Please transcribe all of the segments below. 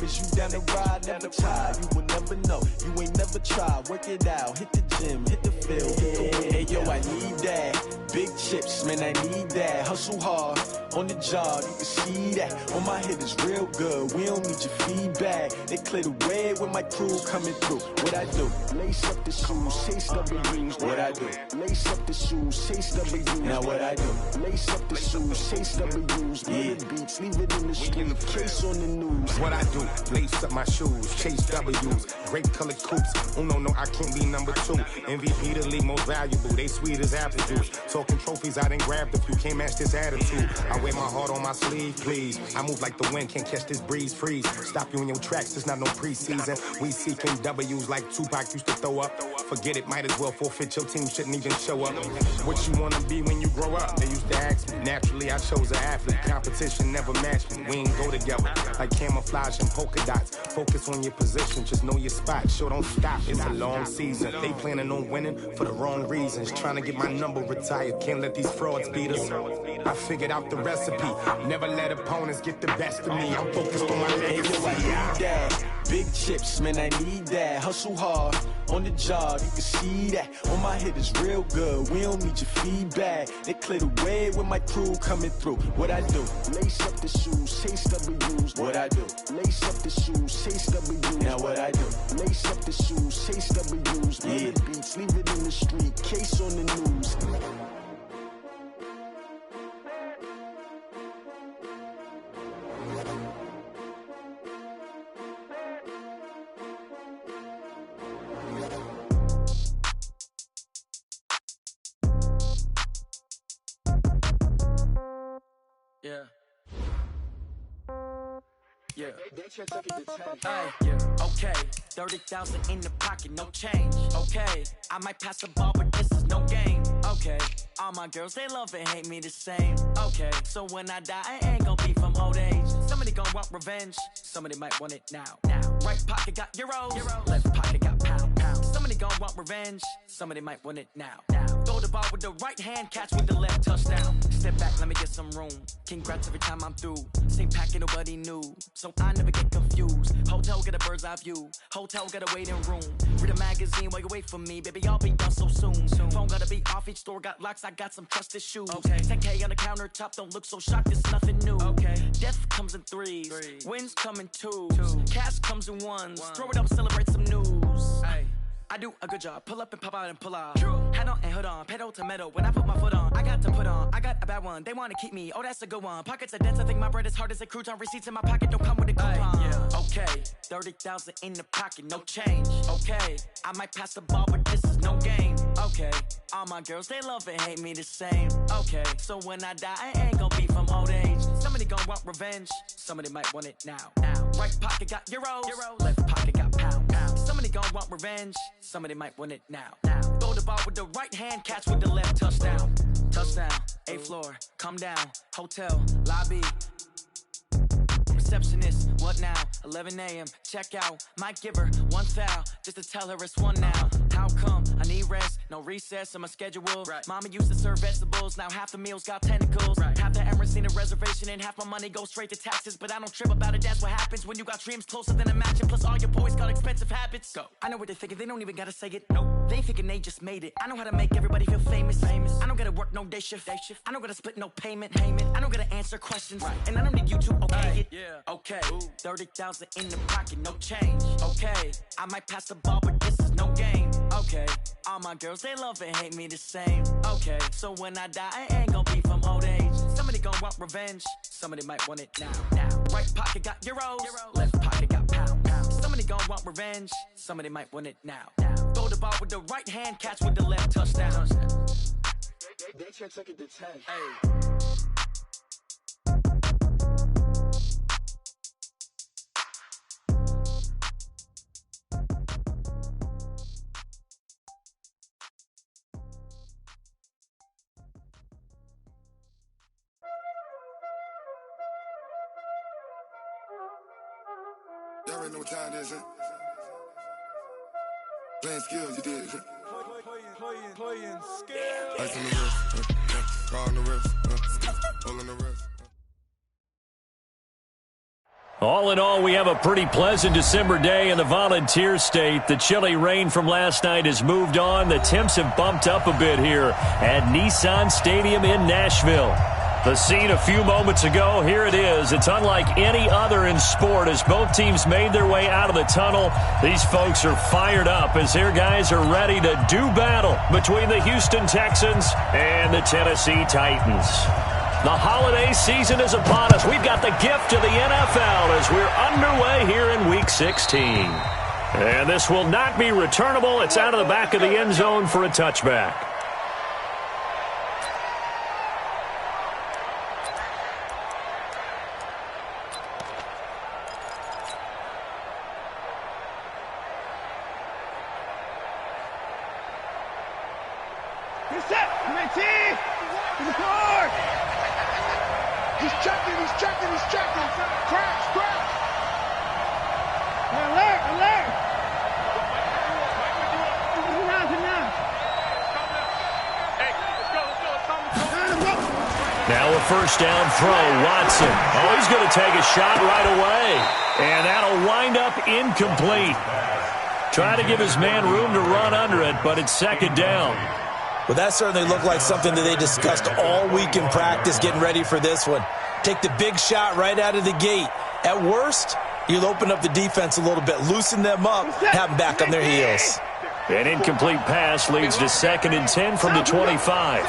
Is you down to ride, never tire? You will never know. You ain't never tried. Work it out, hit the gym, hit the field, hit the wind. Hey yo, I need that. Big chips, man, I need that. Hustle hard on the job, you can see that. On my hit is real good. We don't need your feedback. They clear the way with my crew coming through. What I do? Lace up the shoes, chase W's. What I do? Lace up the shoes, chase W's. Now what I do? Lace up the shoes, chase W's. Yeah. Beats, leave it in the street, case on the news. What I do? Lace up my shoes, chase W's. Great colored coops. No, I can't be number 2. MVP the league most valuable. They sweet as apple juice. Talking trophies, I done grabbed a few. Can't match this attitude. I wear my heart on my sleeve, please. I move like the wind, can't catch this breeze, freeze. Stop you in your tracks, it's not no preseason. We seeking W's like Tupac used to throw up. Forget it, might as well forfeit. Your team shouldn't even show up. What you wanna be when you grow up? They used to ask me. Naturally, I chose an athlete. Competition never matched me. We ain't go together like camouflage and polka dots. Focus on your position, just know your spot. Show don't stop, it's a long season. They planning on winning for the wrong reasons. Trying to get my number retired. Can't let these frauds beat us. I figured out the recipe. Never let opponents get the best of me. I'm focused on my legacy. I need that. Big chips, man, I need that. Hustle hard on the job, you can see that. On my hit is real good. We don't need your feedback. They clear the way with my crew coming through. What I do? Lace up the shoes, chase W's. What I do? Lace up the shoes, chase W's. Now what I do? Lace up the shoes, chase W's. Yeah. Beats, leave it in the street, case on the news. Yeah. Okay. 30,000 in the pocket, no change. Okay. I might pass the ball, but this is no game. Okay. All my girls, they love and hate me the same. Okay. So when I die, I ain't gonna be from old age. Somebody gonna want revenge. Somebody might want it now. Right pocket got euros. Left pocket got pound. Somebody gonna want revenge. Somebody might want it now. Throw the ball with the right hand, catch with the left, touchdown. Step back, let me get some room. Congrats every time I'm through. Same packet, nobody knew, so I never get confused. Hotel get a bird's eye view. Hotel get a waiting room. Read a magazine while you wait for me, baby. I'll be done so soon. Phone gotta be off. Each store got locks. I got some trusted shoes. Okay. 10K on the countertop. Don't look so shocked. It's nothing new. Okay. Death comes in threes. Wins come in twos. Cash comes in ones. Throw it up, celebrate some news. Hey. I do a good job, pull up and pop out and pull off. Hat on and hood on, pedal to metal. When I put my foot on, I got to put on. I got a bad one, they wanna keep me. Oh, that's a good one. Pockets are dense, I think my bread is hard as a crouton. Receipts in my pocket don't come with a coupon. Yeah. Okay, 30,000 in the pocket, no change. Okay, I might pass the ball, but this is no game. Okay, all my girls, they love and hate me the same. Okay, so when I die, I ain't gonna be from old age. Somebody gonna want revenge, somebody might want it now. Right pocket got euros. Left pocket got pound. Somebody gonna want revenge, somebody might want it now. Throw the ball with the right hand, catch with the left, touchdown. Touchdown, 8th floor, come down, hotel, lobby. Receptionist, what now? 11 a.m., check out. Might give her one foul, just to tell her it's one now. How come? I need rest, no recess in my schedule. Right. Mama used to serve vegetables, now half the meals got tentacles. Right. Half the Emirates need a reservation and half my money goes straight to taxes. But I don't trip about it, that's what happens when you got dreams closer than a matching. Plus all your boys got expensive habits. Go. I know what they're thinking, they don't even gotta say it. Nope. They ain't thinking they just made it. I know how to make everybody feel famous. I don't gotta work no day shift. I don't gotta split no payment. I don't gotta answer questions. Right. And I don't need you to okay it. Yeah. Okay, 30,000 in the pocket, no change. Okay, I might pass the ball, but this is no game. Okay, all my girls, they love and hate me the same. Okay, so when I die, I ain't gonna be from old age. Somebody gonna want revenge, somebody might want it now. Right pocket got euros. Left pocket got pound. Somebody gonna want revenge, somebody might want it now. Throw the ball with the right hand, catch with the left, touchdown. They can't take it to 10. Hey. Y'all already know what time it is, huh? Playing skills, you did, huh? Playing skills. Ice on the wrist, car on the wrist, hole on the wrist. All in all, we have a pretty pleasant December day in the Volunteer State. The chilly rain from last night has moved on. The temps have bumped up a bit here at Nissan Stadium in Nashville. The scene a few moments ago, here it is. It's unlike any other in sport as both teams made their way out of the tunnel. These folks are fired up as their guys are ready to do battle between the Houston Texans and the Tennessee Titans. The holiday season is upon us. We've got the gift of the NFL as we're underway here in Week 16. And this will not be returnable. It's out of the back of the end zone for a touchback. He's checking. Crash. Alert. Now a first down throw, Watson. Oh, he's going to take a shot right away. And that'll wind up incomplete. Try to give his man room to run under it, but it's second down. Well, that certainly looked like something that they discussed all week in practice, getting ready for this one. Take the big shot right out of the gate. At worst, you'll open up the defense a little bit, loosen them up, have them back on their heels. An incomplete pass leads to 2nd and 10 from the 25.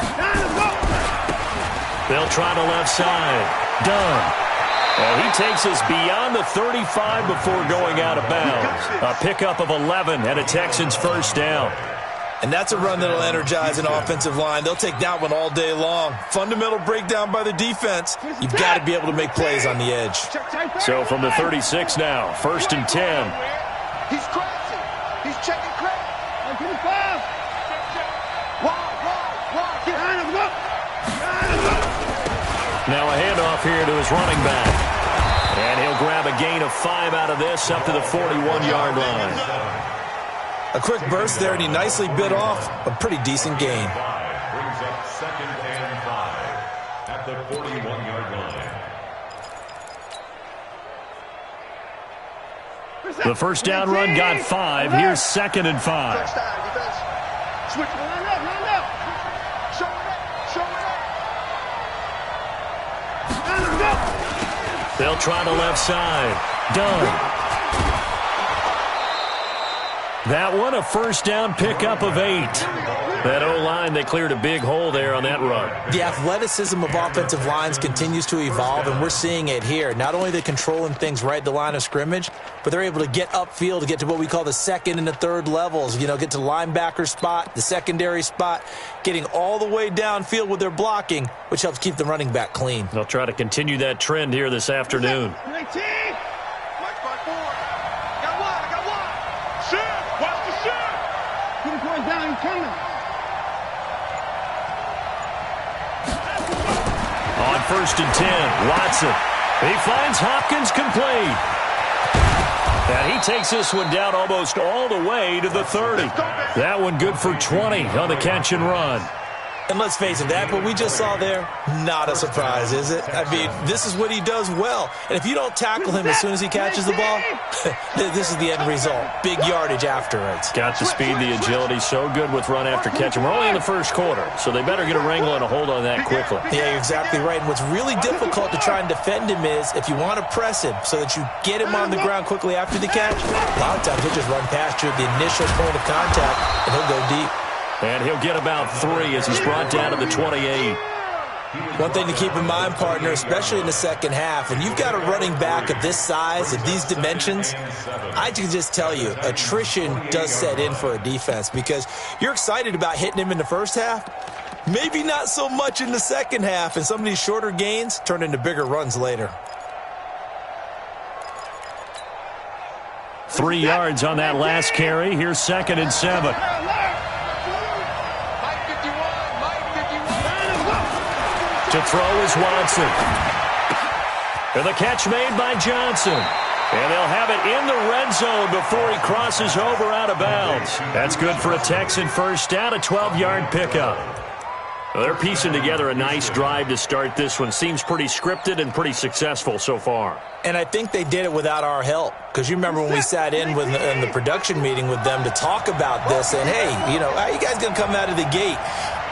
They'll try the left side. Done. And he takes us beyond the 35 before going out of bounds. A pickup of 11 and a Texans first down. And that's a run that'll energize an offensive line. They'll take that one all day long. Fundamental breakdown by the defense. You've got to be able to make plays on the edge. So from the 36 now, 1st and 10. He's crashing. He's checking crash. Now a handoff here to his running back. And he'll grab a gain of 5 out of this up to the 41-yard line. A quick burst there, and he nicely bit off a pretty decent gain. Brings up 2nd and 5 at the 41-yard line. The first down run got 5. Here's 2nd and 5. Switch. Line up. Show it up. They'll try the left side. Done. That one, a first down pickup of 8. That O-line, they cleared a big hole there on that run. The athleticism of offensive lines continues to evolve, and we're seeing it here. Not only are they controlling things right at the line of scrimmage, but they're able to get upfield to get to what we call the 2nd and the 3rd levels. Get to the linebacker spot, the secondary spot, getting all the way downfield with their blocking, which helps keep the running back clean. They'll try to continue that trend here this afternoon. On 1st and 10, Watson. He finds Hopkins complete. And he takes this one down almost all the way to the 30. That one good for 20 on the catch and run. And let's face it, that what we just saw there, not a surprise, is it? I mean, this is what he does well. And if you don't tackle him as soon as he catches the ball, this is the end result. Big yardage afterwards. Got the speed, the agility, so good with run after catch. And we're only in the first quarter, so they better get a wrangle and a hold on that quickly. Yeah, you're exactly right. And what's really difficult to try and defend him is if you want to press him so that you get him on the ground quickly after the catch, a lot of times he'll just run past you at the initial point of contact, and he'll go deep. And he'll get about 3 as he's brought down to the 28. One thing to keep in mind, partner, especially in the second half, and you've got a running back of this size, of these dimensions, I can just tell you, attrition does set in for a defense because you're excited about hitting him in the first half, maybe not so much in the second half, and some of these shorter gains turn into bigger runs later. 3 yards on that last carry. Here's 2nd and 7. To throw is Watson. And the catch made by Johnson. And they'll have it in the red zone before he crosses over out of bounds. That's good for a Texan first down, a 12-yard pickup. Well, they're piecing together a nice drive to start this one. Seems pretty scripted and pretty successful so far. And I think they did it without our help. Because you remember when we sat in the production meeting with them to talk about this, and hey, how are you guys going to come out of the gate?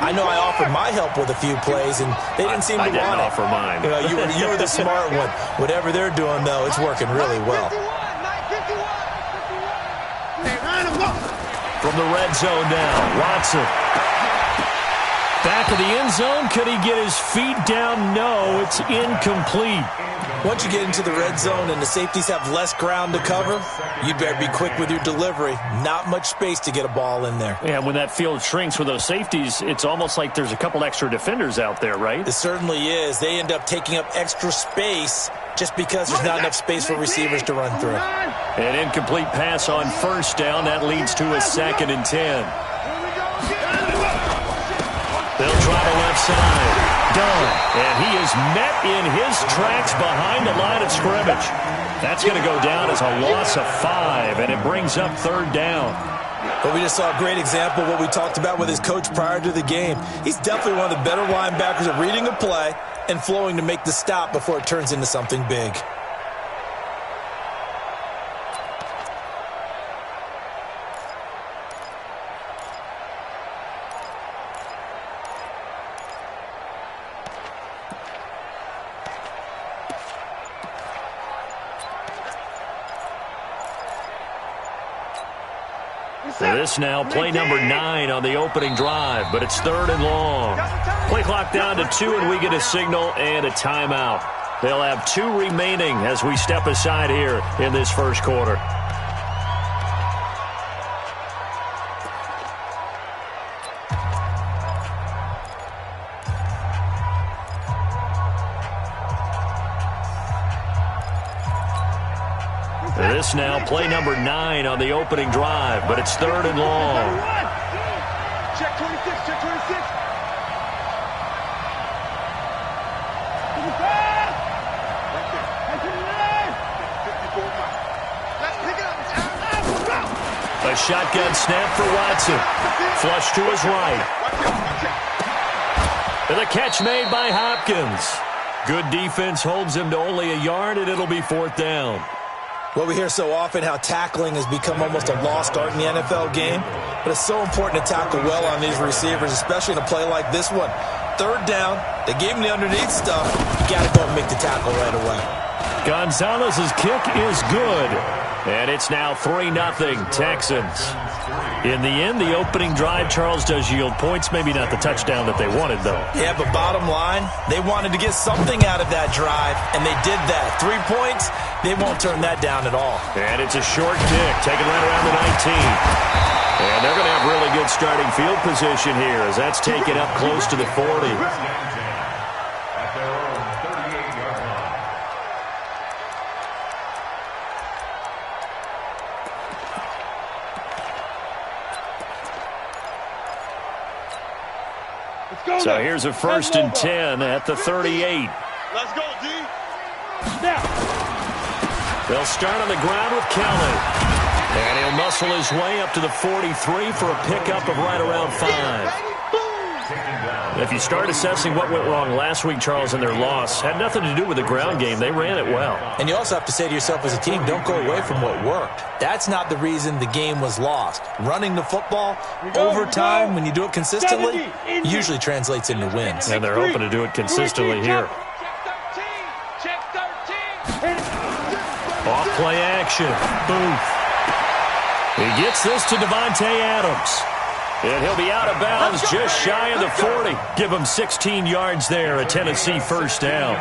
I know I offered my help with a few plays, and they didn't seem to want it. I didn't offer mine. You were the smart one. Whatever they're doing, though, it's working really well. From the red zone now, Watson. Back of the end zone. Could he get his feet down? No, it's incomplete. Once you get into the red zone and the safeties have less ground to cover, you better be quick with your delivery. Not much space to get a ball in there. Yeah, when that field shrinks with those safeties, it's almost like there's a couple extra defenders out there, right? It certainly is. They end up taking up extra space just because there's not enough space for receivers to run through. An incomplete pass on first down. That leads to a 2nd and 10. They'll try the left side. Done. And he is met in his tracks behind the line of scrimmage. That's going to go down as a loss of 5, and it brings up 3rd down. But we just saw a great example of what we talked about with his coach prior to the game. He's definitely one of the better linebackers at reading a play and flowing to make the stop before it turns into something big. This now play number 9 on the opening drive, but it's 3rd and long. Play clock down to 2, and we get a signal and a timeout. They'll have 2 remaining as we step aside here in this first quarter. This now play number 9 on the opening drive, but it's 3rd and long. Check 26, check 26. A shotgun snap for Watson. Flush to his right. And the catch made by Hopkins. Good defense holds him to only a yard, and it'll be 4th down. Well, we hear so often how tackling has become almost a lost art in the NFL game, but it's so important to tackle well on these receivers, especially in a play like this one. 3rd down, they gave him the underneath stuff. You got to go and make the tackle right away. Gonzalez's kick is good, and it's now 3-0 Texans. In the end, the opening drive, Charles, does yield points. Maybe not the touchdown that they wanted, though. Yeah, but bottom line, they wanted to get something out of that drive, and they did that. 3 points, they won't turn that down at all. And it's a short kick, taken right around the 19. And they're going to have really good starting field position here as that's taken up close to the 40. So here's a 1st and 10 at the 38. Let's go, D. Snap. They'll start on the ground with Kelly. And he'll muscle his way up to the 43 for a pickup of right around 5. If you start assessing what went wrong last week, Charles, in their loss, had nothing to do with the ground game. They ran it well. And you also have to say to yourself as a team, don't go away from what worked. That's not the reason the game was lost. Running the football over time, when you do it consistently, usually translates into wins. And they're hoping to do it consistently here. Check 13. Off play action. Booth. He gets this to Devontae Adams. And he'll be out of bounds just shy of the 40. Give him 16 yards there, a Tennessee 1st down.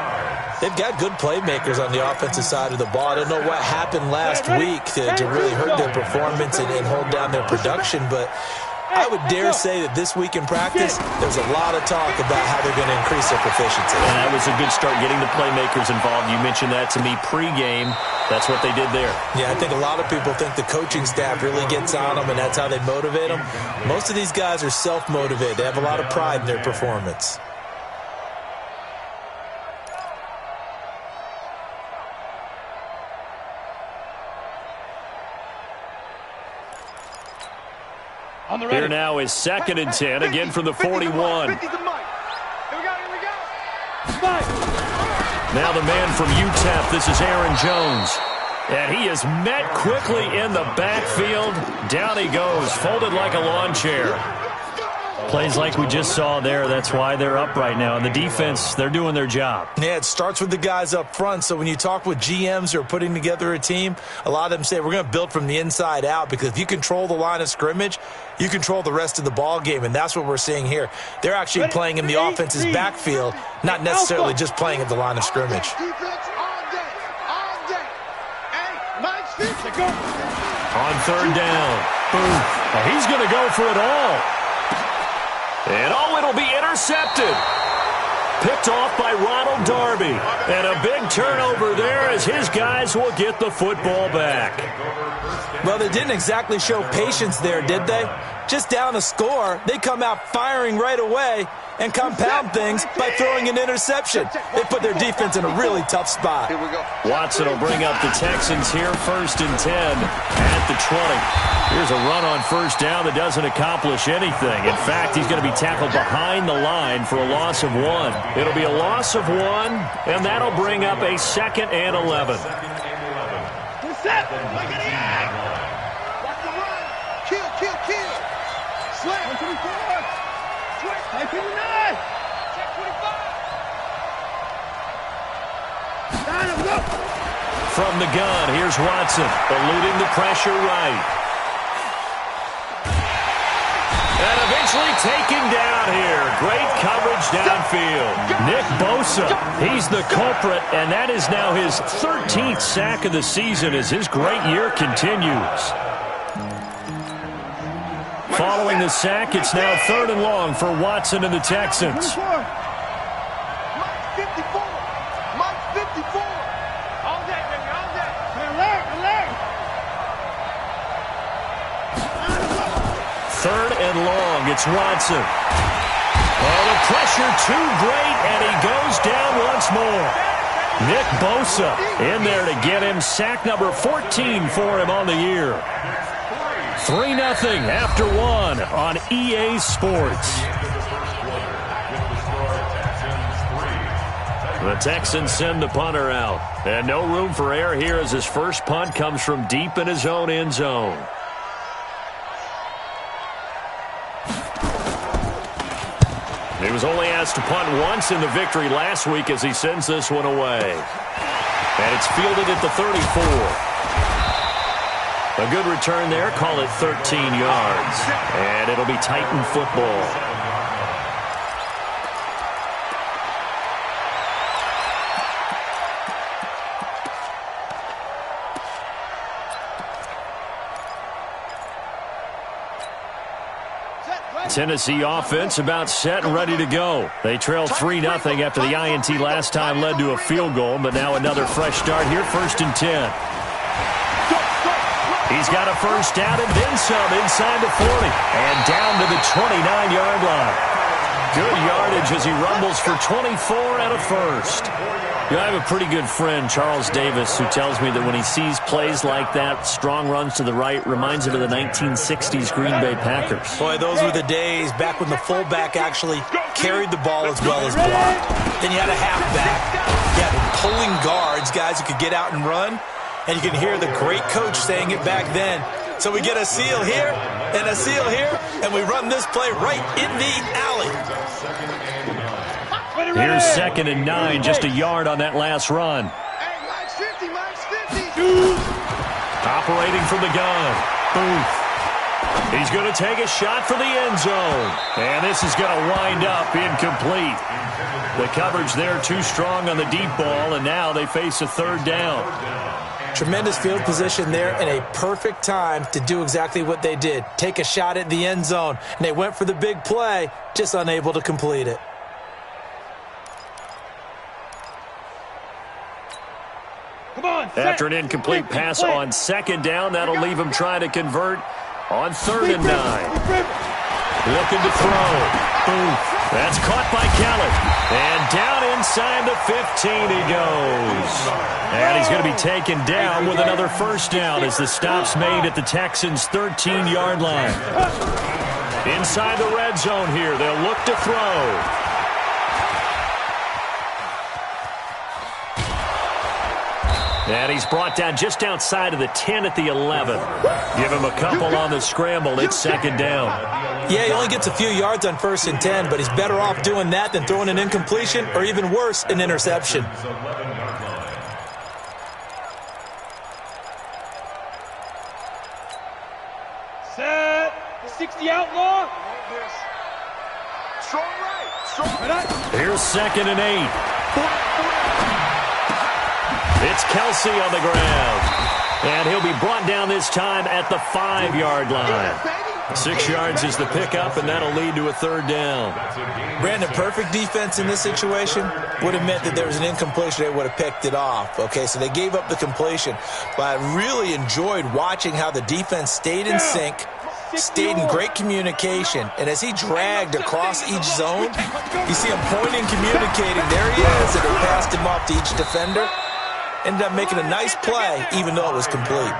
They've got good playmakers on the offensive side of the ball. I don't know what happened last week to really hurt their performance and hold down their production, but I would dare say that this week in practice, there's a lot of talk about how they're going to increase their proficiency. And that was a good start, getting the playmakers involved. You mentioned that to me pregame. That's what they did there. Yeah, I think a lot of people think the coaching staff really gets on them, and that's how they motivate them. Most of these guys are self-motivated. They have a lot of pride in their performance. Here now is 2nd and 10, again from the 41. Now the man from UTEP, this is Aaron Jones. And he is met quickly in the backfield. Down he goes, folded like a lawn chair. Plays like we just saw there. That's why they're up right now. And the defense, they're doing their job. Yeah, it starts with the guys up front. So when you talk with GMs who are putting together a team, a lot of them say we're going to build from the inside out, because if you control the line of scrimmage, you control the rest of the ball game, and that's what we're seeing here. They're actually playing in the offense's backfield, not necessarily just playing at the line of scrimmage. On third down, boom. Oh, he's going to go for it all. And it'll be intercepted. Picked off by Ronald Darby. And a big turnover there as his guys will get the football back. Well, they didn't exactly show patience there, did they? Just down a score, they come out firing right away and compound things by throwing an interception. They put their defense in a really tough spot. Here we go. Watson will bring up the Texans here, 1st and 10 at the 20. Here's a run on first down that doesn't accomplish anything. In fact, he's going to be tackled behind the line for a loss of 1. It'll be a loss of 1, and that'll bring up a 2nd and 11. Set. Look at it. Watch the run. Kill, kill, kill. Slam. 124. Switch. 59. Check 25. Line him, go. From the gun, here's Watson, eluding the pressure right. And eventually taken down here. Great coverage downfield. Nick Bosa, he's the culprit, and that is now his 13th sack of the season as his great year continues. Following the sack, it's now 3rd and long for Watson and the Texans. Mike 54. Mike 54. All day, baby, all day. Alert. 3rd and long, it's Watson. Oh, the pressure too great, and he goes down once more. Nick Bosa in there to get him sack number 14 for him on the year. 3-0 after 1 on EA Sports. The Texans send the punter out. And no room for error here as his first punt comes from deep in his own end zone. He was only asked to punt once in the victory last week as he sends this one away. And it's fielded at the 34. A good return there, call it 13 yards. And it'll be Titan football. Tennessee offense about set and ready to go. They trailed 3-0 after the INT last time led to a field goal, but now another fresh start here, 1st and 10. He's got a first down and then some inside the 40 and down to the 29-yard line. Good yardage as he rumbles for 24 and a first. You know, I have a pretty good friend, Charles Davis, who tells me that when he sees plays like that, strong runs to the right, reminds him of the 1960s Green Bay Packers. Boy, those were the days back when the fullback actually carried the ball as well as blocked. Then you had a halfback. You had pulling guards, guys who could get out and run. And you can hear the great coach saying it back then. So we get a seal here and a seal here, and we run this play right in the alley. Here's 2nd and 9, just a yard on that last run. Hey, Mike's 50, Mike's 50. Operating from the gun. Booth. He's going to take a shot for the end zone. And this is going to wind up incomplete. The coverage there too strong on the deep ball, and now they face a 3rd down. Tremendous field position there and a perfect time to do exactly what they did. Take a shot at the end zone. And they went for the big play, just unable to complete it. After an incomplete pass on 2nd down, that'll leave him trying to convert on 3rd and 9. Looking to throw. Booth. That's caught by Kelly. And down inside the 15 he goes. And he's going to be taken down with another first down as the stop's made at the Texans' 13-yard line. Inside the red zone here, they'll look to throw. And he's brought down just outside of the 10 at the 11. Give him a couple on the scramble. It's second down. Yeah, he only gets a few yards on 1st and 10, but he's better off doing that than throwing an incompletion or even worse, an interception. Set. 60 outlaw. Strong right. Strong right. Here's 2nd and 8. It's Kelsey on the ground. And he'll be brought down this time at the 5-yard line. 6 yards is the pickup, and that'll lead to a 3rd down. Brandon, perfect defense in this situation would have meant that there was an incompletion. They would have picked it off. Okay, so they gave up the completion. But I really enjoyed watching how the defense stayed in sync, stayed in great communication, and as he dragged across each zone, you see him pointing, communicating. There he is, and they passed him off to each defender. Ended up making a nice play, even though it was complete.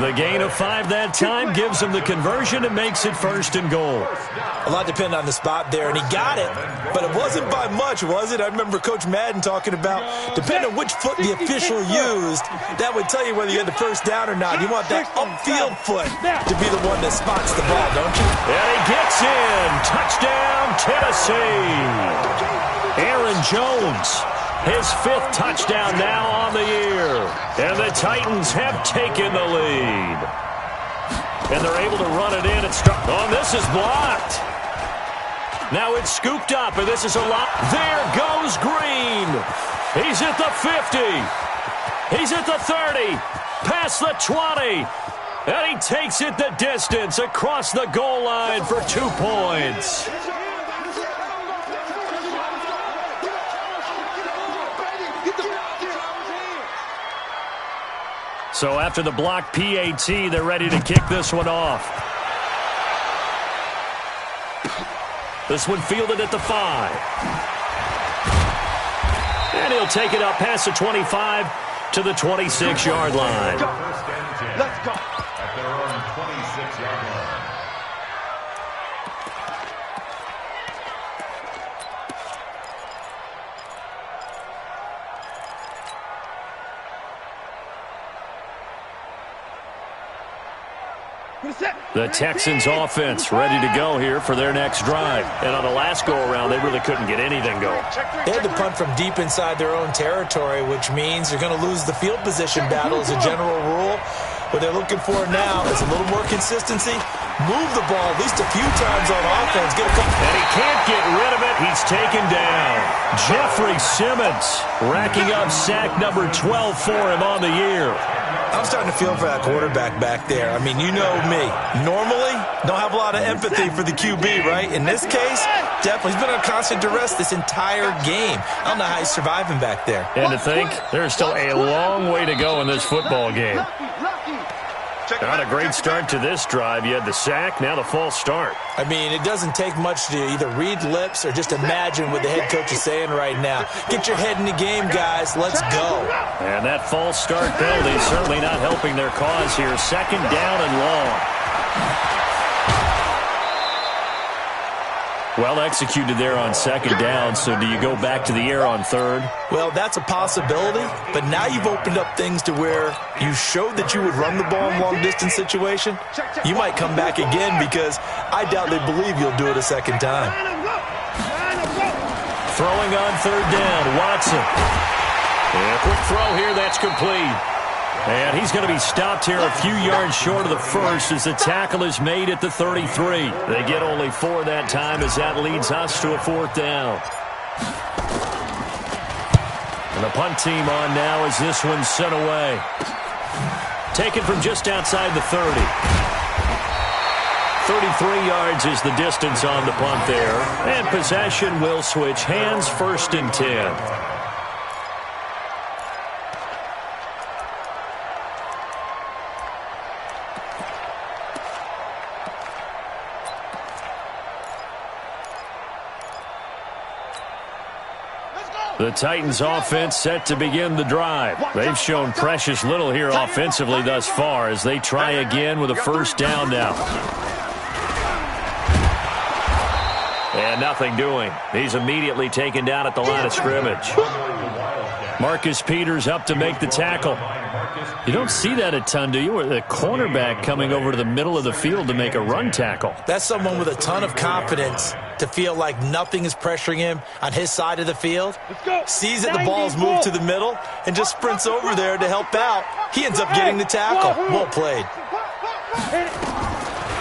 The gain of 5 that time gives him the conversion and makes it 1st and goal. A lot depended on the spot there, and he got it, but it wasn't by much, was it? I remember Coach Madden talking about, depending on which foot the official used, that would tell you whether you had the 1st down or not. You want that upfield foot to be the one that spots the ball, don't you? And he gets in. Touchdown, Tennessee. Aaron Jones. His 5th touchdown now on the year. And the Titans have taken the lead. And they're able to run it in. Oh, this is blocked. Now it's scooped up, and this is a lot. There goes Green. He's at the 50. He's at the 30. Past the 20. And he takes it the distance across the goal line for 2 points. So after the block PAT, they're ready to kick this one off. This one fielded at the 5. And he'll take it up past the 25 to the 26-yard line. Let's go. At their own 26-yard line. The Texans offense ready to go here for their next drive. And on the last go-around, they really couldn't get anything going. They had to punt from deep inside their own territory, which means they're going to lose the field position battle as a general rule. What they're looking for now is a little more consistency. Move the ball at least a few times on offense. Get a couple. And he can't get rid of it. He's taken down. Jeffrey Simmons racking up sack number 12 for him on the year. I'm starting to feel for that quarterback back there. I mean, you know me. Normally, don't have a lot of empathy for the QB, right? In this case, definitely. He's been on constant duress this entire game. I don't know how he's surviving back there. And to think, there's still a long way to go in this football game. Not a great start to this drive. You had the sack, now the false start. I mean, it doesn't take much to either read lips or just imagine what the head coach is saying right now. Get your head in the game, guys. Let's go. And that false start penalty certainly not helping their cause here. 2nd down and long. Well executed there on 2nd down, so do you go back to the air on 3rd? Well, that's a possibility, but now you've opened up things to where you showed that you would run the ball in long-distance situation. You might come back again because I doubt they believe you'll do it a 2nd time. Throwing on 3rd down, Watson. And a quick throw here, that's complete. And he's going to be stopped here a few yards short of the 1st as the tackle is made at the 33. They get only 4 that time as that leads us to a 4th down. And the punt team on now as this one's sent away. Taken from just outside the 30. 33 yards is the distance on the punt there. And possession will switch hands, 1st and 10. The Titans offense set to begin the drive. They've shown precious little here offensively thus far as they try again with a 1st down now. And nothing doing. He's immediately taken down at the line of scrimmage. Marcus Peters up to make the tackle. You don't see that a ton, do you? Or the cornerback coming over to the middle of the field to make a run tackle. That's someone with a ton of confidence to feel like nothing is pressuring him on his side of the field. Sees that the ball's moved to the middle and just sprints over there to help out. He ends up getting the tackle. Well played.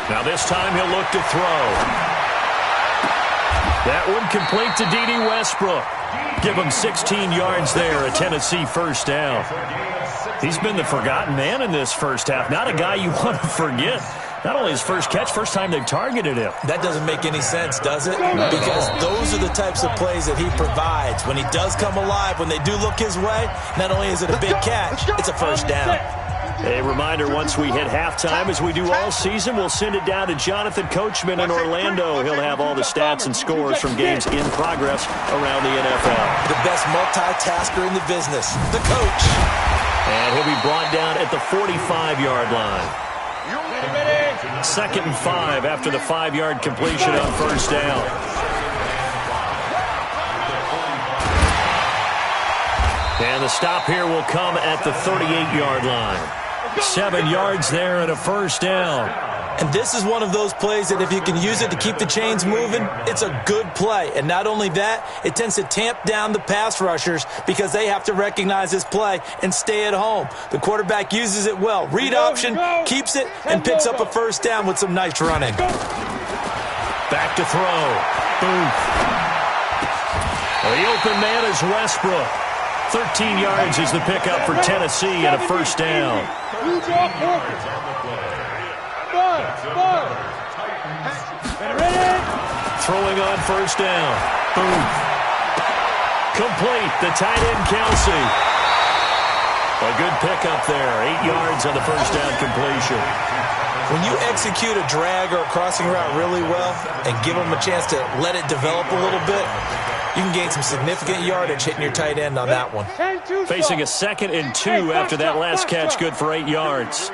Now this time he'll look to throw. That one complete to D.D. Westbrook. Give him 16 yards there, a Tennessee first down. He's been the forgotten man in this first half. Not a guy you want to forget. Not only his first catch, first time they've targeted him. That doesn't make any sense, does it? Because those are the types of plays that he provides. When he does come alive, when they do look his way, not only is it a big catch, it's a first down. A reminder, once we hit halftime, as we do all season, we'll send it down to Jonathan Coachman in Orlando. He'll have all the stats and scores from games in progress around the NFL. The best multitasker in the business, the coach. And he'll be brought down at the 45-yard line. 2nd and 5 after the 5-yard completion on first down. And the stop here will come at the 38-yard line. 7 yards there and a first down. And this is one of those plays that if you can use it to keep the chains moving, it's a good play. And not only that, it tends to tamp down the pass rushers because they have to recognize this play and stay at home. The quarterback uses it well. Read option, keeps it, and picks up a first down with some nice running. Back to throw. Boom. The open man is Westbrook. 13 yards is the pickup for Tennessee and a first down. Throwing on first down. Boom. Complete. The tight end, Kelsey. A good pickup there. 8 yards on the first down completion. When you execute a drag or a crossing route really well and give them a chance to let it develop a little bit, you can gain some significant yardage hitting your tight end on that one. Facing a 2nd and 2 after that last catch, good for 8 yards.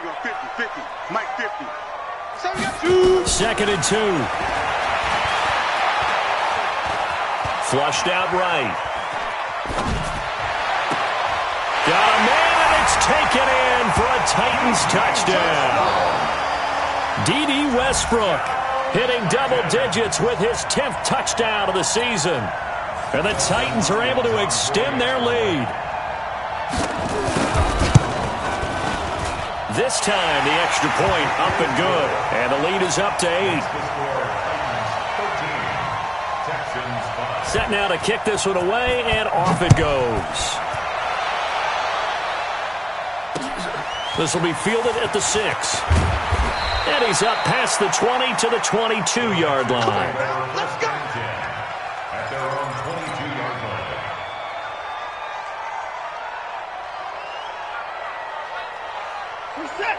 2nd and 2. Flushed out right. Got a man, and it's taken in for a Titans touchdown. D.D. Westbrook hitting double digits with his 10th touchdown of the season. And the Titans are able to extend their lead. This time, the extra point up and good. And the lead is up to 8. Set now to kick this one away, and off it goes. This will be fielded at the 6. And he's up past the 20 to the 22-yard line. Let's go. At their own 22-yard line.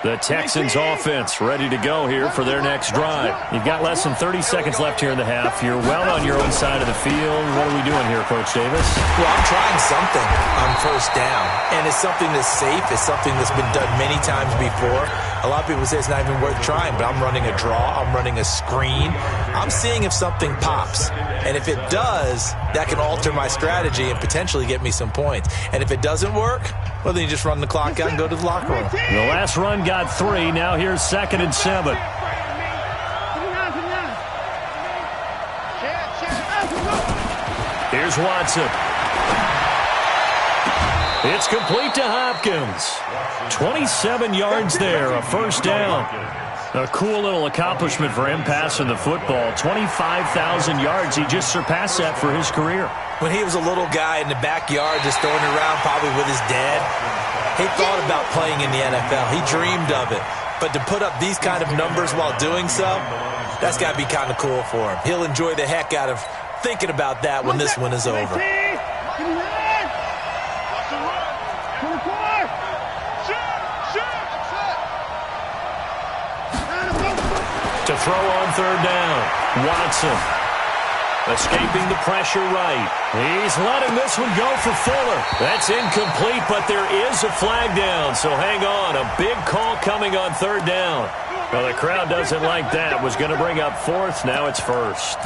The Texans offense ready to go here for their next drive. You've got less than 30 seconds left here in the half. You're well on your own side of the field. What are we doing here, Coach Davis? Well, I'm trying something on first down. And it's something that's safe. It's something that's been done many times before. A lot of people say it's not even worth trying, but I'm running a draw. I'm running a screen. I'm seeing if something pops. And if it does, that can alter my strategy and potentially get me some points. And if it doesn't work, well, then you just run the clock out and go to the locker room. The last run got 3. Now here's 2nd and 7. Here's Watson. It's complete to Hopkins. 27 yards there, a first down. A cool little accomplishment for him passing the football. 25,000 yards. He just surpassed that for his career. When he was a little guy in the backyard just throwing it around probably with his dad, he thought about playing in the NFL. He dreamed of it. But to put up these kind of numbers while doing so, that's got to be kind of cool for him. He'll enjoy the heck out of thinking about that when this one is over. To throw on third down, Watson. Escaping the pressure right. He's letting this one go for Fuller. That's incomplete, but there is a flag down, so hang on. A big call coming on third down. Well, the crowd doesn't like that. Was going to bring up fourth. Now it's first.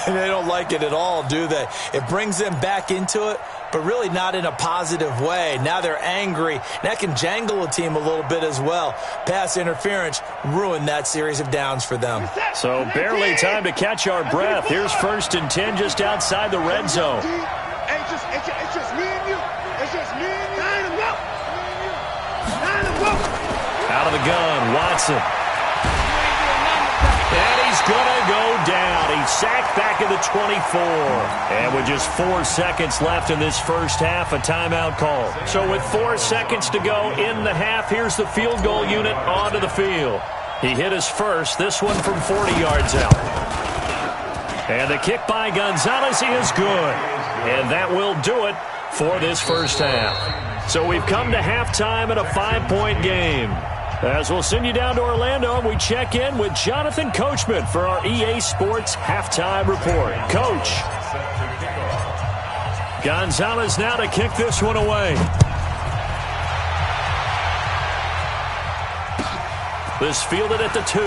They don't like it at all, do they? It brings them back into it, but really not in a positive way. Now they're angry. That can jangle a team a little bit as well. Pass interference ruined that series of downs for them. So barely time to catch our breath. Here's 1st and 10 just outside the red zone. It's just me and you. It's just me and you. Line them up. Out of the gun, Watson. And he's going to go down. He's sacked back at the 24. And with just 4 seconds left in this first half, a timeout call. So with 4 seconds to go in the half, here's the field goal unit onto the field. He hit his first, this one from 40 yards out. And the kick by Gonzalez is good. And that will do it for this first half. So we've come to halftime in a 5-point game. As we'll send you down to Orlando, and we check in with Jonathan Coachman for our EA Sports Halftime Report. Coach. Gonzalez now to kick this one away. This fielded at the 2.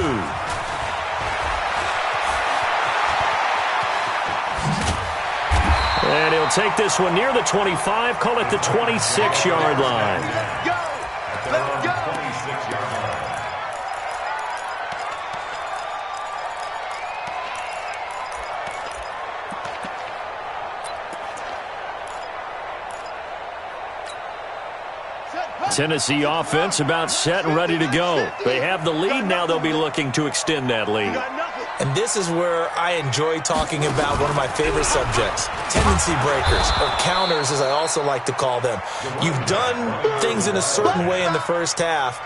And he'll take this one near the 25, call it the 26-yard line. Let's go. Tennessee offense about set and ready to go. They have the lead. Now they'll be looking to extend that lead. And this is where I enjoy talking about one of my favorite subjects, tendency breakers, or counters as I also like to call them. You've done things in a certain way in the first half,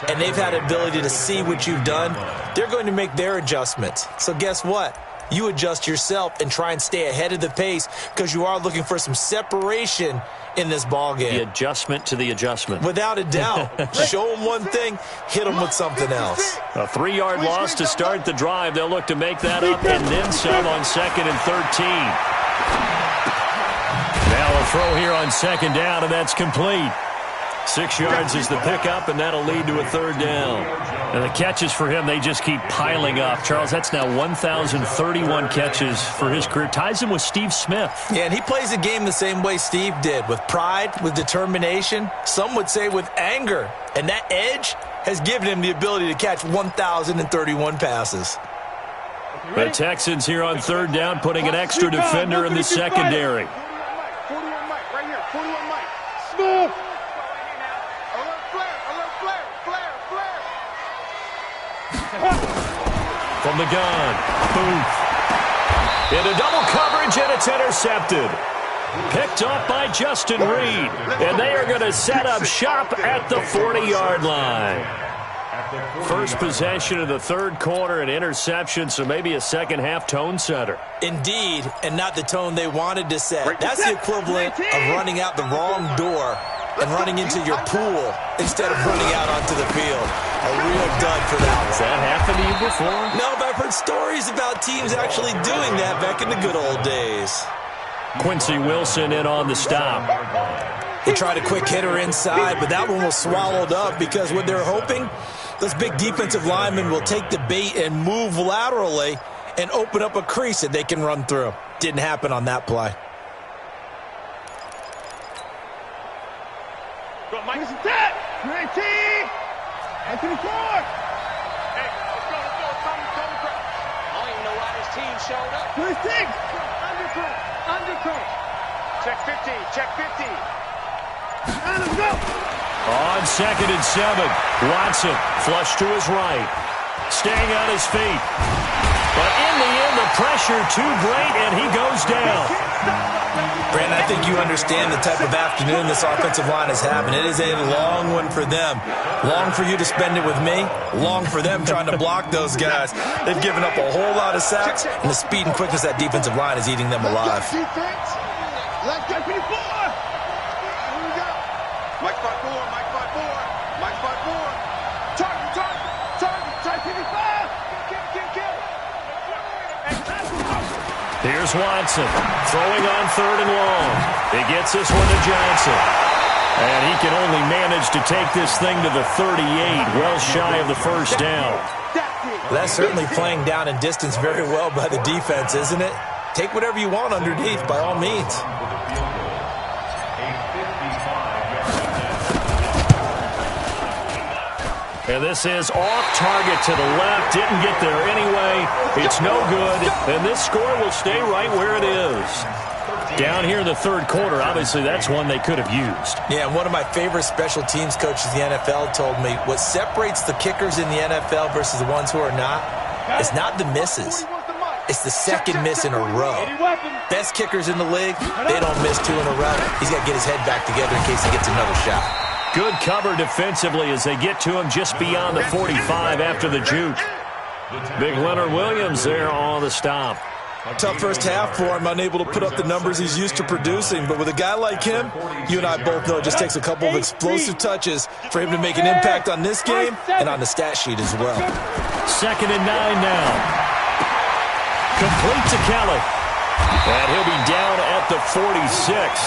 and they've had the ability to see what you've done. They're going to make their adjustments. So guess what? You adjust yourself and try and stay ahead of the pace because you are looking for some separation in this ball game. The adjustment to the adjustment. Without a doubt. Show them one thing, hit them with something else. A 3-yard loss to start the drive. They'll look to make that up and then some on 2nd and 13. Now a throw here on 2nd down, and that's complete. 6 yards is the pickup, and that'll lead to a 3rd down. And the catches for him, they just keep piling up. Charles, that's now 1,031 catches for his career. Ties him with Steve Smith. Yeah, and he plays the game the same way Steve did, with pride, with determination, some would say with anger. And that edge has given him the ability to catch 1,031 passes. The Texans here on 3rd down, putting an extra defender in the secondary. 41 Mike, right here. 41 Mike. Smooth. From the gun, Booth. Into double coverage, and it's intercepted. Picked up by Justin Reed. And they are going to set up shop at the 40-yard line. First possession of the 3rd quarter, an interception, so maybe a second-half tone setter. Indeed, and not the tone they wanted to set. That's the equivalent of running out the wrong door and running into your pool instead of running out onto the field. A real dud for that one. Has that happened to you before? No, but I've heard stories about teams actually doing that back in the good old days. Quincy Wilson in on the stop. They tried a quick hitter inside, but that one was swallowed up because what they're hoping, those big defensive linemen will take the bait and move laterally and open up a crease that they can run through. Didn't happen on that play. Go, Mike. This is that. 19. And 24. Hey, let's go. I don't even know why this team showed up. 26. Undercut. Check 50. Check 50. And let's go. On 2nd and 7, Watson flush to his right. Staying on his feet. But in the end, the pressure too great, and he goes down. Brandon, I think you understand the type of afternoon this offensive line is having. It is a long one for them. Long for you to spend it with me. Long for them trying to block those guys. They've given up a whole lot of sacks, and the speed and quickness of that defensive line is eating them alive. Let's go, 54. Here we go. Mike 5-4. Mike 5-4. Mike 5-4. Target. 55. Kill. Here's Watson throwing on 3rd and long. He gets this one to Johnson. And he can only manage to take this thing to the 38, well shy of the first down. That's certainly playing down in distance very well by the defense, isn't it? Take whatever you want underneath, by all means. And this is off target to the left. Didn't get there anyway. It's no good. And this score will stay right where it is. Down here in the third quarter, obviously that's one they could have used. Yeah, and one of my favorite special teams coaches in the NFL told me what separates the kickers in the NFL versus the ones who are not is not the misses. It's the second miss in a row. Best kickers in the league, they don't miss two in a row. He's got to get his head back together in case he gets another shot. Good cover defensively as they get to him just beyond the 45 after the juke. Big Leonard Williams there on the stop. Tough first half for him, unable to put up the numbers he's used to producing. But with a guy like him, you and I both know it just takes a couple of explosive touches for him to make an impact on this game and on the stat sheet as well. 2nd and 9 now. Complete to Kelly. And he'll be down at the 46.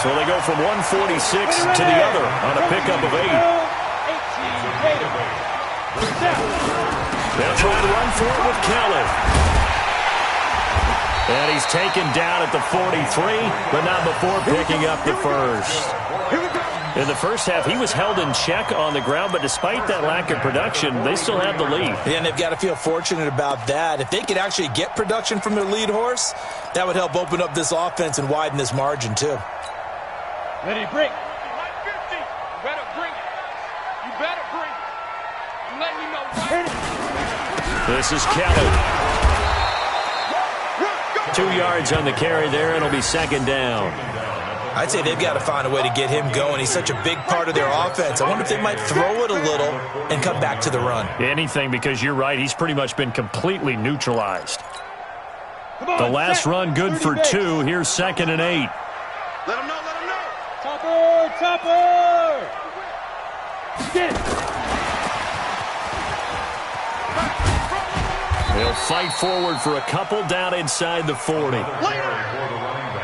So they go from 146 to the other on a pickup of 8. They'll try to run for it with Kelly. And he's taken down at the 43, but not before picking up the first. In the first half, he was held in check on the ground, but despite that lack of production, they still have the lead. Yeah, and they've got to feel fortunate about that. If they could actually get production from their lead horse, that would help open up this offense and widen this margin, too. Ready to break. 150. You better bring it. You better bring it. Let me know. This is Kelly. 2 yards on the carry there, and it'll be 2nd down. I'd say they've got to find a way to get him going. He's such a big part of their offense. I wonder if they might throw it a little and come back to the run. Anything, because you're right. He's pretty much been completely neutralized. The last run good for 2. Here's 2nd and 8. Let him know, let him know. Topper! Get it. They'll fight forward for a couple down inside the 40.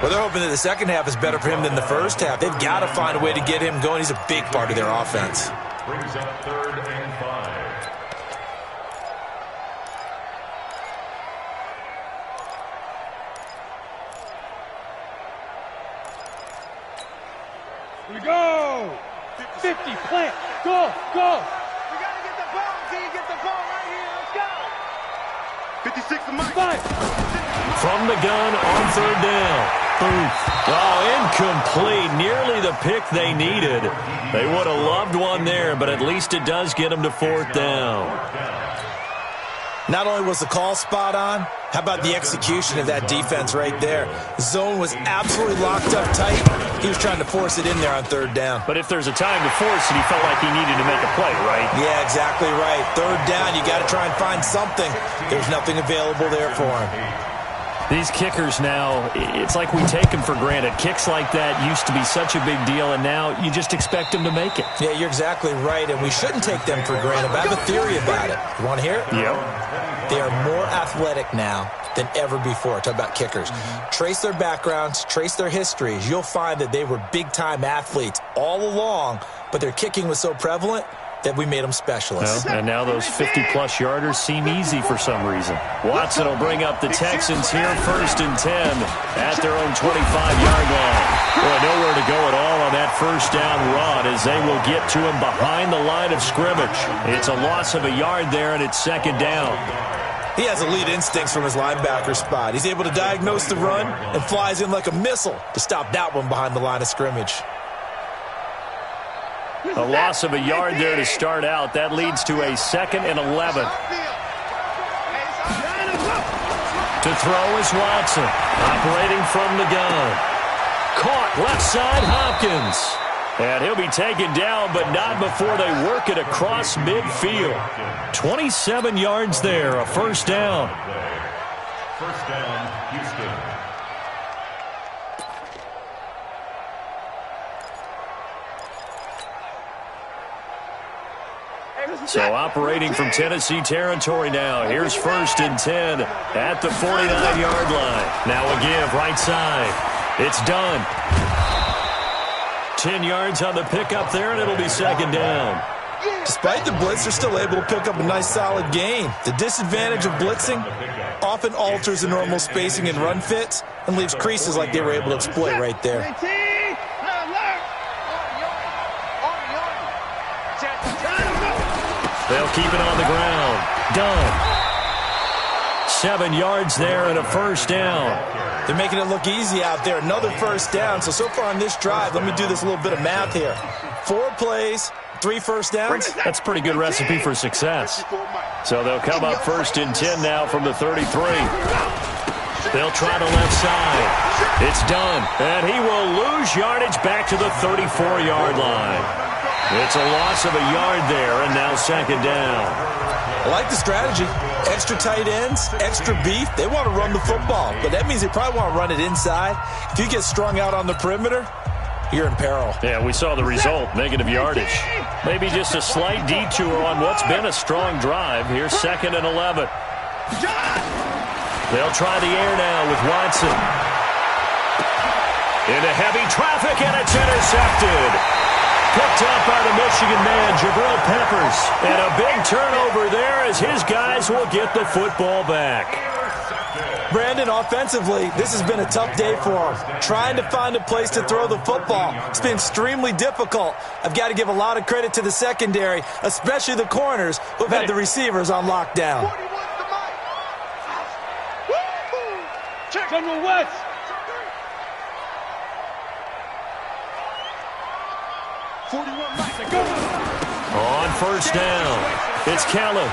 Well, they're hoping that the second half is better for him than the first half. They've got to find a way to get him going. He's a big part of their offense. Brings up 3rd and 5. Here we go. 50, plant. Go. We got to get the ball. Can you get the ball right here? Let's go. 56 to Mike. From the gun on 3rd down. Oh, incomplete. Nearly the pick they needed. They would have loved one there, but at least it does get them to 4th down. Not only was the call spot on, how about the execution of that defense right there? Zone was absolutely locked up tight. He was trying to force it in there on 3rd down. But if there's a time to force it, he felt like he needed to make a play, right? Yeah, exactly right. 3rd down, you got to try and find something. There's nothing available there for him. These kickers now, it's like we take them for granted. Kicks like that used to be such a big deal, and now you just expect them to make it. Yeah, you're exactly right, and we shouldn't take them for granted. But I have a theory about it. You want to hear it? Yep. They are more athletic now than ever before. Talk about kickers. Trace their backgrounds, trace their histories. You'll find that they were big-time athletes all along, but their kicking was so prevalent that we made them specialists. Well, and now those 50-plus yarders seem easy for some reason. Watson will bring up the Texans here 1st and 10 at their own 25-yard line. Boy, nowhere to go at all on that 1st down run as they will get to him behind the line of scrimmage. It's a loss of a yard there, and it's 2nd down. He has elite instincts from his linebacker spot. He's able to diagnose the run and flies in like a missile to stop that one behind the line of scrimmage. A loss of a yard there to start out. That leads to a 2nd and 11. To throw is Watson, operating from the gun. Caught left side, Hopkins. And he'll be taken down, but not before they work it across midfield. 27 yards there, a 1st down. 1st down, Houston. So operating from Tennessee territory now. Here's 1st and 10 at the 49-yard line. Now a give right side. It's done. 10 yards on the pickup there, and it'll be second down. Despite the blitz, they're still able to pick up a nice, solid gain. The disadvantage of blitzing often alters the normal spacing and run fits and leaves creases like they were able to exploit right there. They'll keep it on the ground. Done. 7 yards there and a first down. They're making it look easy out there. Another first down. So far on this drive, let me do this little bit of math here. 4 plays, 3 first downs. That's a pretty good recipe for success. So they'll come up first and 10 now from the 33. They'll try the left side. It's done. And he will lose yardage back to the 34-yard line. It's a loss of a yard there, and now second down. I like the strategy. Extra tight ends, extra beef. They want to run the football, but that means they probably want to run it inside. If you get strung out on the perimeter, you're in peril. Yeah, we saw the result, negative yardage. Maybe just a slight detour on what's been a strong drive. Here's second and 11. They'll try the air now with Watson. Into heavy traffic, and it's intercepted. Picked up by the Michigan man, Jabril Peppers. And a big turnover there as his guys will get the football back. Brandon, offensively, this has been a tough day for him. Trying to find a place to throw the football. It's been extremely difficult. I've got to give a lot of credit to the secondary, especially the corners who've had the receivers on lockdown. General West. On first down, it's Kelly.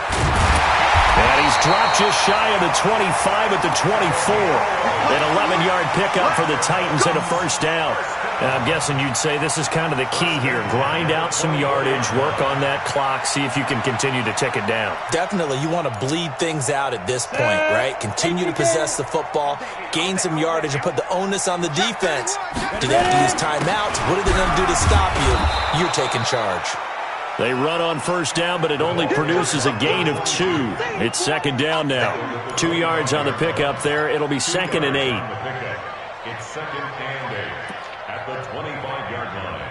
And he's dropped just shy of the 25 at the 24. An 11-yard pickup for the Titans and a first down. And I'm guessing you'd say this is kind of the key here. Grind out some yardage, work on that clock, see if you can continue to tick it down. Definitely. You want to bleed things out at this point, right? Continue to possess the football, gain some yardage, and put the onus on the defense. Do they have to use timeouts? What are they going to do to stop you? You're taking charge. They run on first down, but it only produces a gain of 2. It's second down now. 2 yards on the pickup there. It'll be second and 8. It's second and 8 at the 25-yard line.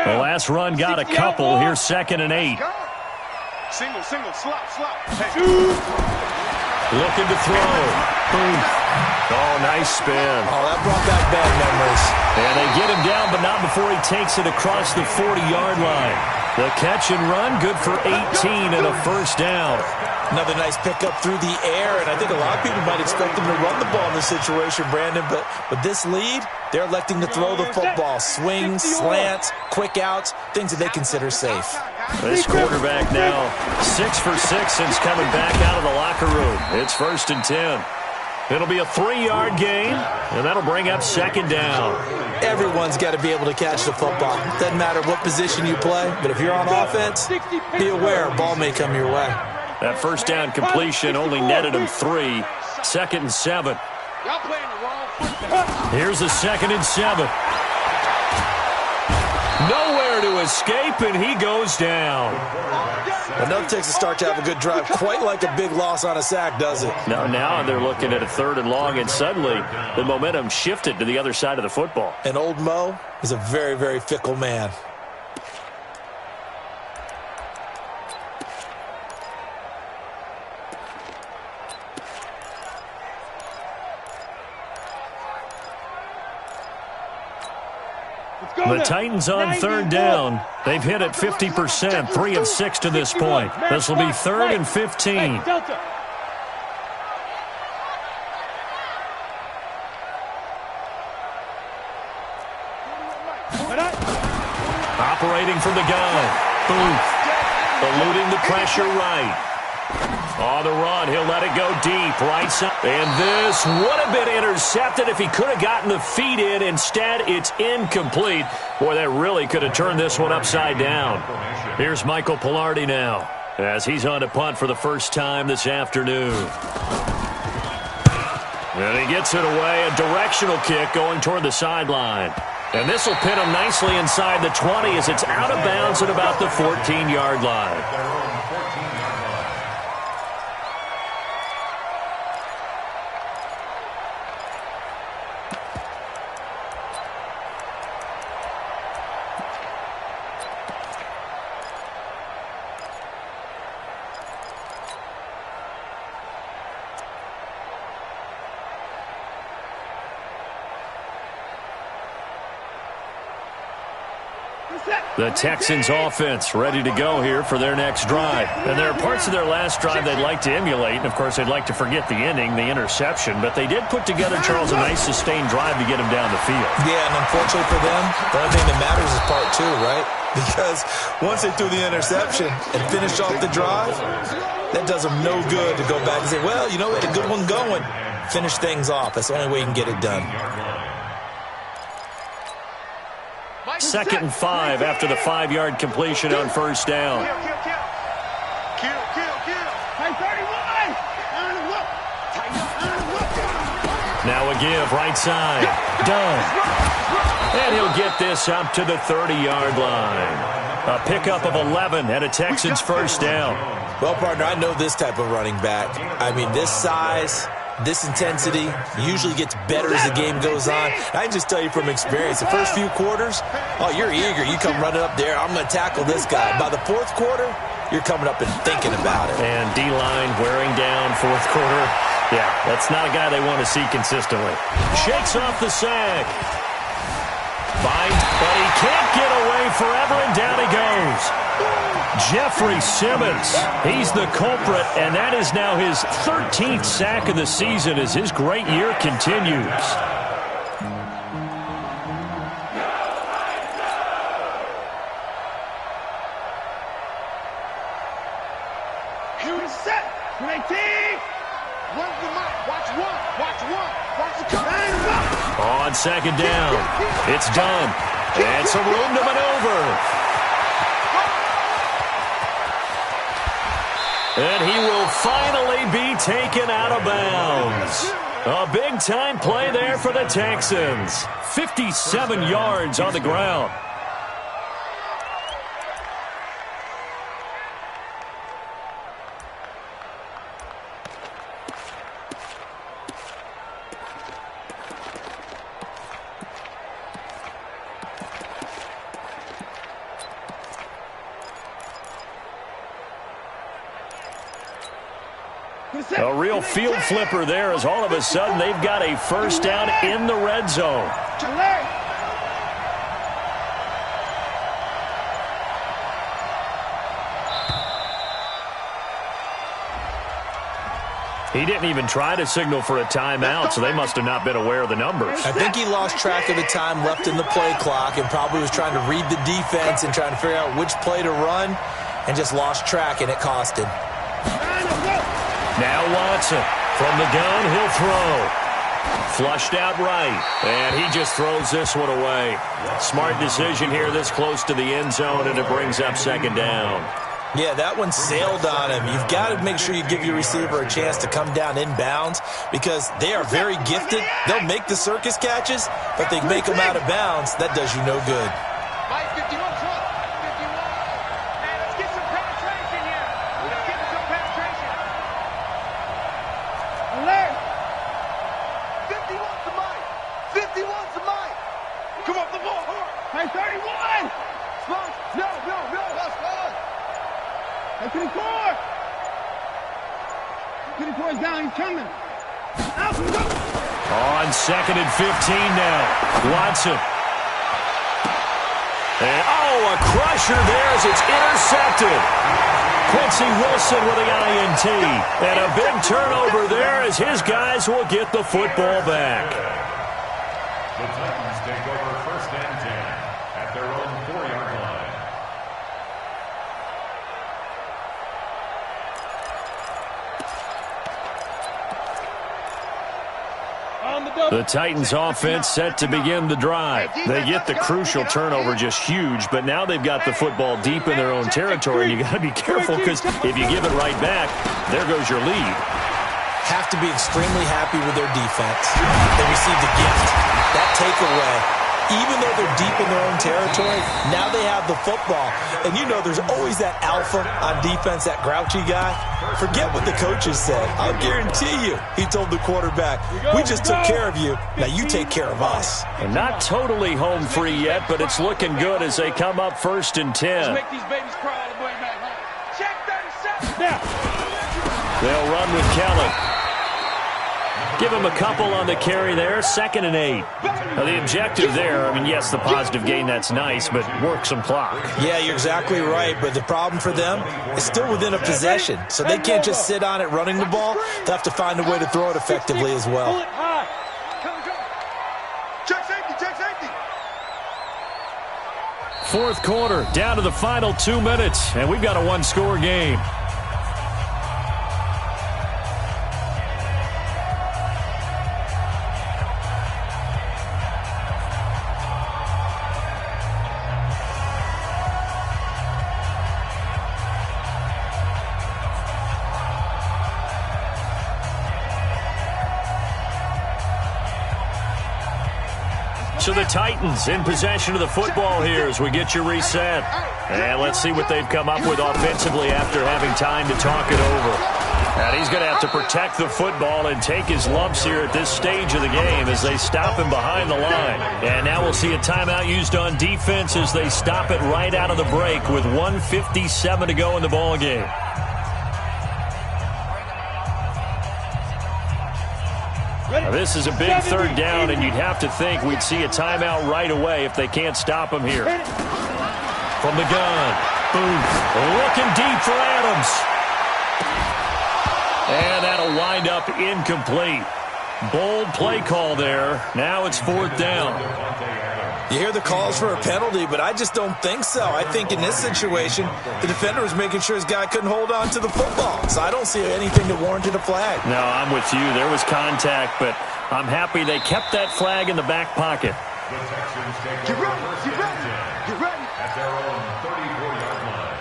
The last run got a couple. Here's second and 8. Single, slop. Looking to throw. Boom. Oh, nice spin. Oh, that brought back bad memories. And they get him down, but not before he takes it across the 40-yard line. The catch and run, good for 18 and a first down. Another nice pickup through the air, and I think a lot of people might expect them to run the ball in this situation, Brandon, but with this lead, they're electing to throw the football. Swings, slants, quick outs, things that they consider safe. This quarterback now 6 for 6 since coming back out of the locker room. It's first and 10. It'll be a 3-yard gain, and that'll bring up second down. Everyone's got to be able to catch the football. Doesn't matter what position you play, but if you're on offense, be aware a ball may come your way. That first down completion only netted him 3. Second and 7. Here's a second and 7. Nowhere to escape, and he goes down. Enough takes a start to have a good drive. Quite like a big loss on a sack, does it? Now they're looking at a third and long, and suddenly the momentum shifted to the other side of the football. And old Mo is a very, very fickle man. The Titans on third down. They've hit it 50%, 3 of 6 to this point. This will be third and 15. Operating from the gun. Booth. Eluding the pressure right. On the run, he'll let it go deep, right side. And this would have been intercepted if he could have gotten the feet in. Instead, it's incomplete. Boy, that really could have turned this one upside down. Here's Michael Pilardi now, as he's on to punt for the first time this afternoon. And he gets it away, a directional kick going toward the sideline. And this will pin him nicely inside the 20 as it's out of bounds at about the 14-yard line. The Texans offense ready to go here for their next drive. And there are parts of their last drive they'd like to emulate. And, of course, they'd like to forget the ending, the interception. But they did put together, Charles, a nice sustained drive to get him down the field. Yeah, and unfortunately for them, the only thing that matters is part two, right? Because once they threw the interception and finished off the drive, that does them no good to go back and say, well, you know, we had a good one going. Finish things off. That's the only way you can get it done. 2nd and 5 after the 5-yard completion on first down. Now a give, right side. Done. And he'll get this up to the 30-yard line. A pickup of 11 and a Texans first down. Well, partner, I know this type of running back. I mean, this size, this intensity usually gets better as the game goes on. I can just tell you from experience, the first few quarters, oh, you're eager. You come running up there, I'm going to tackle this guy. By the fourth quarter, you're coming up and thinking about it. And D-line wearing down fourth quarter. Yeah, that's not a guy they want to see consistently. Shakes off the sack. Fight, but he can't get away forever, and down he goes. Jeffrey Simmons, he's the culprit, and that is now his 13th sack of the season as his great year continues. Here's set. 19. Run the mic. Watch one. Watch one. Watch the time. On second down, it's done. And some room to maneuver. And he will finally be taken out of bounds. A big-time play there for the Texans. 57 yards on the ground. A real field flipper there as all of a sudden they've got a first down in the red zone. He didn't even try to signal for a timeout, so they must have not been aware of the numbers. I think he lost track of the time left in the play clock and probably was trying to read the defense and trying to figure out which play to run and just lost track, and it cost him. Now Watson from the gun, he'll throw. Flushed out right, and he just throws this one away. Smart decision here this close to the end zone, and it brings up second down. Yeah, that one sailed on him. You've got to make sure you give your receiver a chance to come down inbounds because they are very gifted. They'll make the circus catches, but they make them out of bounds. That does you no good. On 2nd and 15 now. Watson. And, a crusher there as it's intercepted. Quincy Wilson with the INT. And a big turnover there as his guys will get the football back. The Titans take over 1st and 10 at their own 4-yard line. The Titans offense set to begin the drive. They get the crucial turnover, just huge, but now they've got the football deep in their own territory, and you got to be careful because if you give it right back, there goes your lead. Have to be extremely happy with their defense. They received a gift. That takeaway, even though they're deep in their own territory, now they have the football. And you know there's always that alpha on defense, that grouchy guy. Forget what the coaches said. I'll guarantee you, he told the quarterback, we just took care of you. Now you take care of us. And not totally home free yet, but it's looking good as they come up 1st and 10. Make these babies crawl all the way back. Check 37. They'll run with Kelly. Give him a couple on the carry there, 2nd and 8. Now, the objective there, I mean, yes, the positive gain, that's nice, but work some clock. Yeah, you're exactly right, but the problem for them is still within a possession, so they can't just sit on it running the ball. They'll have to find a way to throw it effectively as well. Check safety, check safety. 4th quarter, down to the final 2 minutes, and we've got a one-score game. So the Titans in possession of the football here as we get you reset. And let's see what they've come up with offensively after having time to talk it over. And he's going to have to protect the football and take his lumps here at this stage of the game as they stop him behind the line. And now we'll see a timeout used on defense as they stop it right out of the break with 1:57 to go in the ball game. Now, this is a big 3rd down, and you'd have to think we'd see a timeout right away if they can't stop him here. From the gun, boom, looking deep for Adams. And that'll wind up incomplete. Bold play call there. Now it's 4th down. You hear the calls for a penalty, but I just don't think so. I think in this situation, the defender was making sure his guy couldn't hold on to the football. So I don't see anything that warranted a flag. No, I'm with you. There was contact, but I'm happy they kept that flag in the back pocket. The Texans take over first and 10 at their own 34-yard line.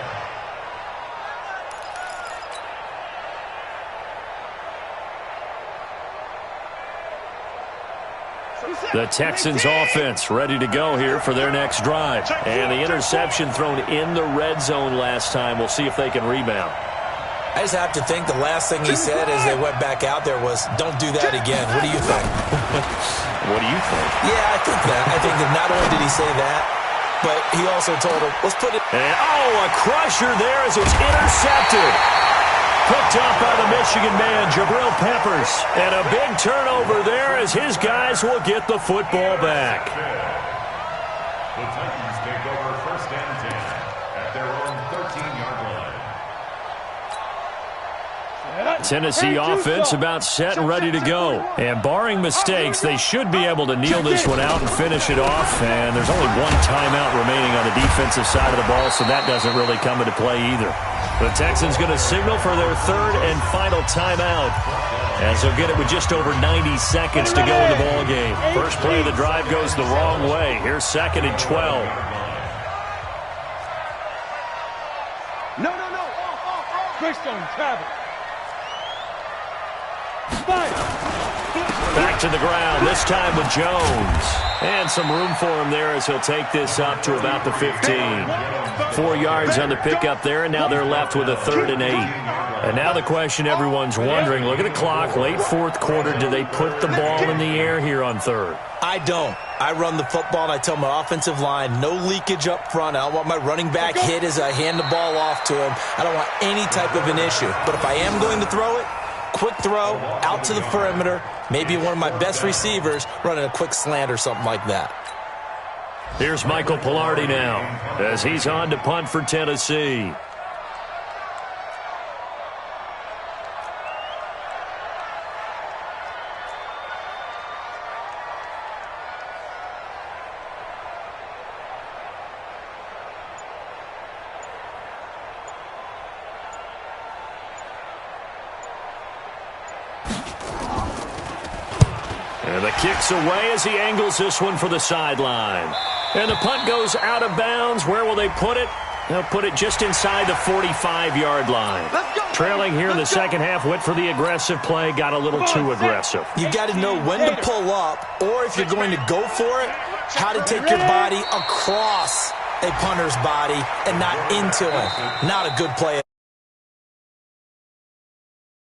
The Texans offense ready to go here for their next drive. And the interception thrown in the red zone last time. We'll see if they can rebound. I just have to think the last thing he said as they went back out there was, don't do that again. What do you think? What do you think? Yeah, I think that. I think that not only did he say that, but he also told him, let's put it. And, a crusher there as it's intercepted. Picked up by the Michigan man, Jabril Peppers. And a big turnover there as his guys will get the football back. The Titans take over first and 10 at their own 13-yard line. Tennessee offense about set and ready to go. And barring mistakes, they should be able to kneel this one out and finish it off. And there's only one timeout remaining on the defensive side of the ball, so that doesn't really come into play either. The Texans going to signal for their 3rd and final timeout as they'll get it with just over 90 seconds to go in the ball game. First play of the drive goes the wrong way. Here's 2nd and 12. No. Christone, Travis. Back to the ground, this time with Jones. And some room for him there as he'll take this up to about the 15. 4 yards on the pickup there, and now they're left with a 3rd and 8. And now the question everyone's wondering, look at the clock, late 4th quarter, do they put the ball in the air here on 3rd? I don't. I run the football, and I tell my offensive line, no leakage up front. I don't want my running back hit as I hand the ball off to him. I don't want any type of an issue. But if I am going to throw it, quick throw, out to the perimeter, maybe one of my best receivers running a quick slant or something like that. Here's Michael Pilardi now as he's on to punt for Tennessee. And the kick's away as he angles this one for the sideline. And the punt goes out of bounds. Where will they put it? They'll put it just inside the 45-yard line. Trailing here in the second half, went for the aggressive play, got a little too aggressive. You've got to know when to pull up, or if you're going to go for it, how to take your body across a punter's body and not into him. Not a good play.